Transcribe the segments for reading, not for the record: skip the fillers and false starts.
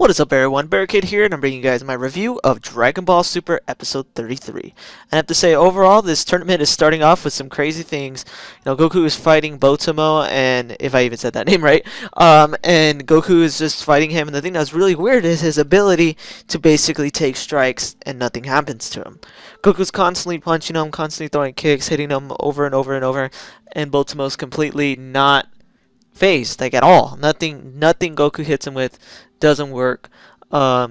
What is up, everyone? Barricade here, and I'm bringing you guys my review of Dragon Ball Super Episode 33. I have to say, overall, this tournament is starting off with some crazy things. Goku is fighting Botamo, and if I even said that name right, and Goku is just fighting him, and the thing that's really weird is his ability to basically take strikes, and nothing happens to him. Goku's constantly punching him, constantly throwing kicks, hitting him over and over and over, and Botamo's completely not phased, like at all. Nothing Goku hits him with doesn't work. I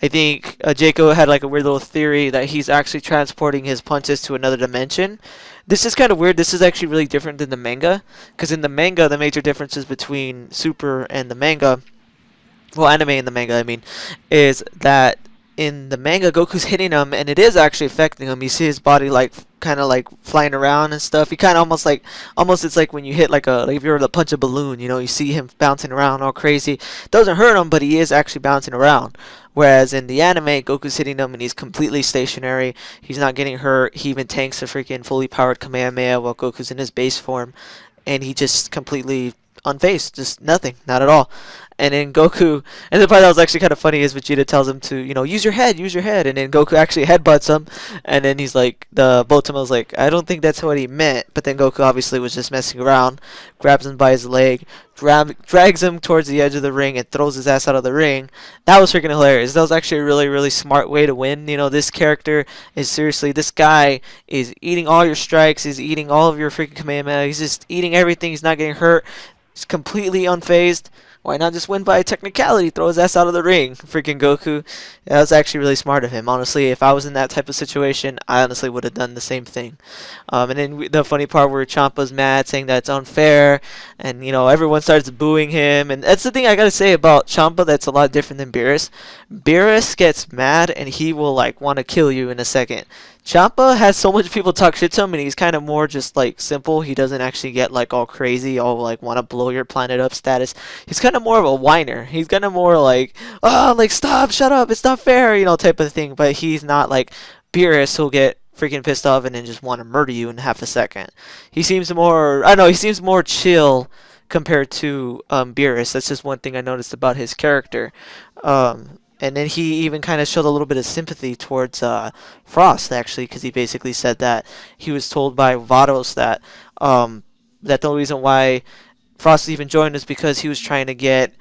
think Jaco had like a weird little theory that he's actually transporting his punches to another dimension. This is kind of weird. This is actually really different than the manga, because in the manga, the major differences between Super and the manga, well, anime and the manga, I mean, is that in the manga, Goku's hitting him, and it is actually affecting him. You see his body like kind of like flying around and stuff. He kind of almost it's like when you hit like if you were to punch a balloon, you see him bouncing around all crazy. Doesn't hurt him, but he is actually bouncing around. Whereas in the anime, Goku's hitting him and he's completely stationary. He's not getting hurt. He even tanks a freaking fully powered Kamehameha while Goku's in his base form, and he just completely unfazed, just nothing, not at all. And then Goku, and the part that was actually kind of funny is Vegeta tells him to, use your head, and then Goku actually headbutts him, and then he's like, the Botamo's like, I don't think that's what he meant, but then Goku obviously was just messing around, grabs him by his leg, drags him towards the edge of the ring, and throws his ass out of the ring. That was freaking hilarious. That was actually a really, really smart way to win. This character is seriously, this guy is eating all your strikes, he's eating all of your freaking Kamehameha, he's just eating everything, he's not getting hurt, he's completely unfazed. Why not just win by a technicality? Throw his ass out of the ring. Freaking Goku. That was actually really smart of him. Honestly, if I was in that type of situation, I honestly would have done the same thing. And then the funny part where Champa's mad, saying that it's unfair, and everyone starts booing him. And that's the thing I gotta say about Champa that's a lot different than Beerus. Beerus gets mad and he will like want to kill you in a second. Champa has so much people talk shit to him, and he's kind of more just like simple. He doesn't actually get like all crazy, all like want to blow your planet up status. He's kind of more of a whiner. He's kind of more like, oh, like stop, shut up, it's not fair, type of thing. But he's not like Beerus, who'll get freaking pissed off and then just want to murder you in half a second. He seems more, I don't know, he seems more chill compared to Beerus. That's just one thing I noticed about his character. And then he even kind of showed a little bit of sympathy towards Frost, actually, because he basically said that he was told by Vados that that the reason why Frost even joined is because he was trying to get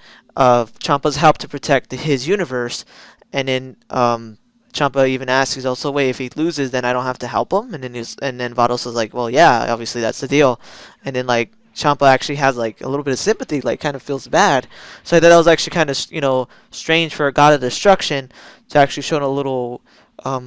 Champa's help to protect his universe. And then Champa even asks, he's also, wait, if he loses, then I don't have to help him? And then Vados was like, well, yeah, obviously that's the deal. And then like Champa actually has like a little bit of sympathy, like kind of feels bad. So I thought that was actually kind of strange for a god of destruction to actually show a little a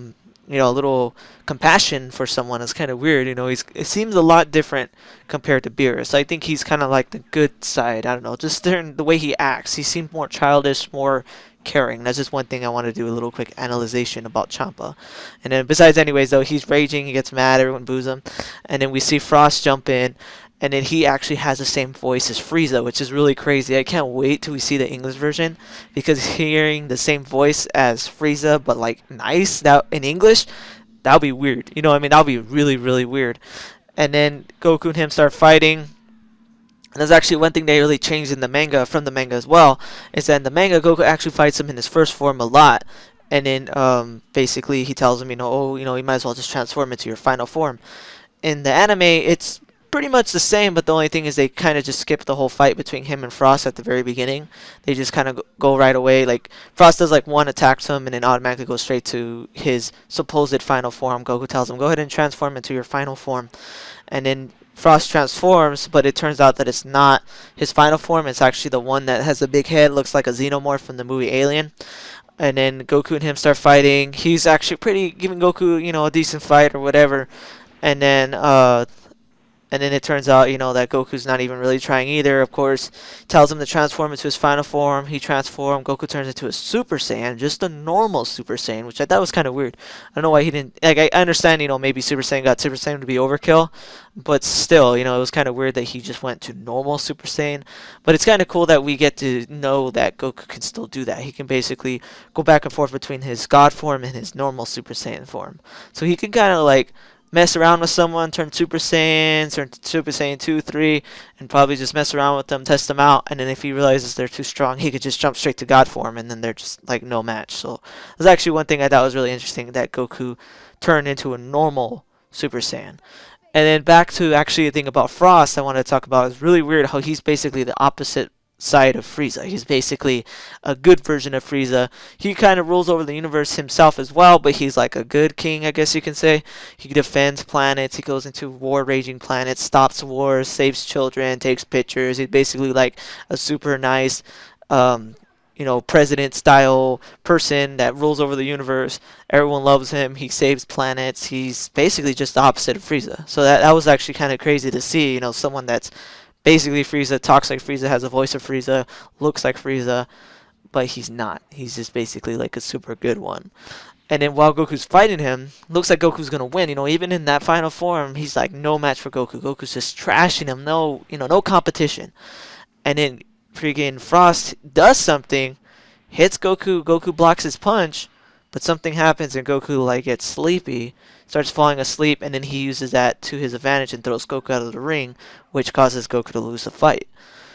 little compassion for someone. Is kind of weird. It seems a lot different compared to Beerus. I think he's kind of like the good side. I don't know, just the way he acts. He seems more childish, more caring. That's just one thing I want to do a little quick analyzation about Champa. And then besides, anyways, though, he's raging, he gets mad, everyone boos him, and then we see Frost jump in. And then he actually has the same voice as Frieza, which is really crazy. I can't wait till we see the English version, because hearing the same voice as Frieza, but like nice, that in English, that would be weird. That would be really, really weird. And then Goku and him start fighting. And there's actually one thing they really changed in the manga, from the manga as well, is that in the manga, Goku actually fights him in his first form a lot. And then basically he tells him, you might as well just transform into your final form. In the anime, it's pretty much the same, but the only thing is they kind of just skip the whole fight between him and Frost at the very beginning. They just kind of go right away. Like Frost does like one attack to him and then automatically goes straight to his supposed final form. Goku tells him, go ahead and transform into your final form. And then Frost transforms, but it turns out that it's not his final form. It's actually the one that has the big head, looks like a xenomorph from the movie Alien. And then Goku and him start fighting. He's actually giving Goku, a decent fight or whatever. And then it turns out, that Goku's not even really trying either. Of course, tells him to transform into his final form. He transforms. Goku turns into a Super Saiyan, just a normal Super Saiyan, which I thought was kind of weird. I don't know why he didn't. Like, I understand, maybe Super Saiyan got Super Saiyan to be overkill, but still, it was kind of weird that he just went to normal Super Saiyan. But it's kind of cool that we get to know that Goku can still do that. He can basically go back and forth between his God form and his normal Super Saiyan form. So he can kind of like mess around with someone, turn Super Saiyan, turn Super Saiyan 2, 3, and probably just mess around with them, test them out, and then if he realizes they're too strong, he could just jump straight to God form, and then they're just like no match. So that's actually one thing I thought was really interesting, that Goku turned into a normal Super Saiyan. And then back to actually the thing about Frost I wanted to talk about. It's really weird how he's basically the opposite side of Frieza. He's basically a good version of Frieza. He kind of rules over the universe himself as well, but he's like a good king, I guess you can say. He defends planets, he goes into war-raging planets, stops wars, saves children, takes pictures. He's basically like a super nice president style person that rules over the universe. Everyone loves him. He saves planets. He's basically just the opposite of Frieza. So that was actually kind of crazy to see, someone that's basically Frieza, talks like Frieza, has a voice of Frieza, looks like Frieza, but he's not. He's just basically like a super good one. And then while Goku's fighting him, looks like Goku's gonna win. Even in that final form, he's like no match for Goku. Goku's just trashing him. No competition. And then freaking Frost does something, hits Goku. Goku blocks his punch, but something happens and Goku like gets sleepy, starts falling asleep, and then he uses that to his advantage and throws Goku out of the ring, which causes Goku to lose the fight.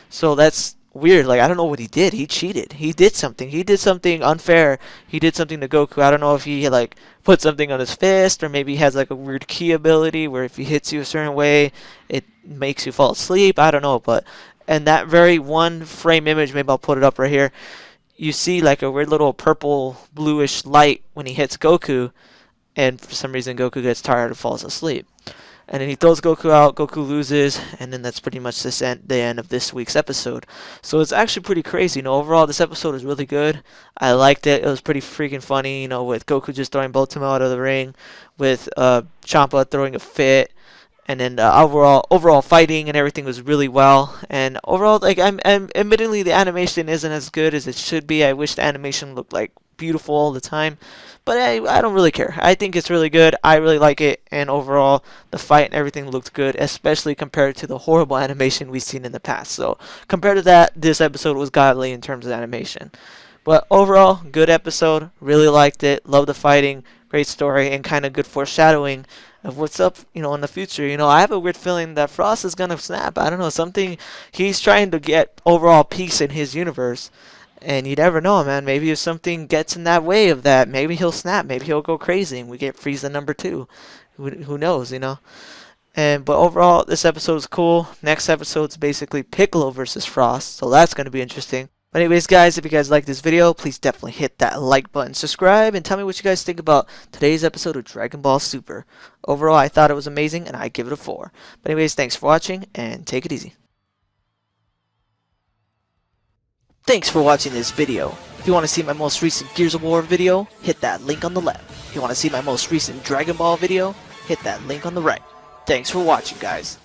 So that's weird. Like, I don't know what he did. He cheated. He did something. He did something unfair. He did something to Goku. I don't know if he like put something on his fist, or maybe he has like a weird ki ability where if he hits you a certain way, it makes you fall asleep. I don't know, but and that very one frame image, maybe I'll put it up right here, you see like a weird little purple bluish light when he hits Goku, and for some reason Goku gets tired and falls asleep. And then he throws Goku out, Goku loses, and then that's pretty much the end of this week's episode. So it's actually pretty crazy. Overall this episode is really good. I liked it. It was pretty freaking funny, with Goku just throwing Botamo out of the ring, with Champa throwing a fit, and then overall fighting and everything was really well. And overall, like, I'm admittedly the animation isn't as good as it should be. I wish the animation looked like beautiful all the time, but I don't really care. I think it's really good. I really like it, and overall the fight and everything looked good, especially compared to the horrible animation we've seen in the past. So compared to that, this episode was godly in terms of animation. But overall, good episode. Really liked it. Love the fighting. Great story, and kind of good foreshadowing of what's up, in the future. I have a weird feeling that Frost is gonna snap. I don't know, something, he's trying to get overall peace in his universe, and you never know, man. Maybe if something gets in that way of that, maybe he'll snap, maybe he'll go crazy, and we get Frieza #2. Who knows, But overall, this episode is cool. Next episode's basically Piccolo versus Frost, so that's gonna be interesting. But anyways, guys, if you guys like this video, please definitely hit that like button, subscribe, and tell me what you guys think about today's episode of Dragon Ball Super. Overall, I thought it was amazing, and I give it a 4. But anyways, thanks for watching, and take it easy. Thanks for watching this video. If you want to see my most recent Gears of War video, hit that link on the left. If you want to see my most recent Dragon Ball video, hit that link on the right. Thanks for watching, guys.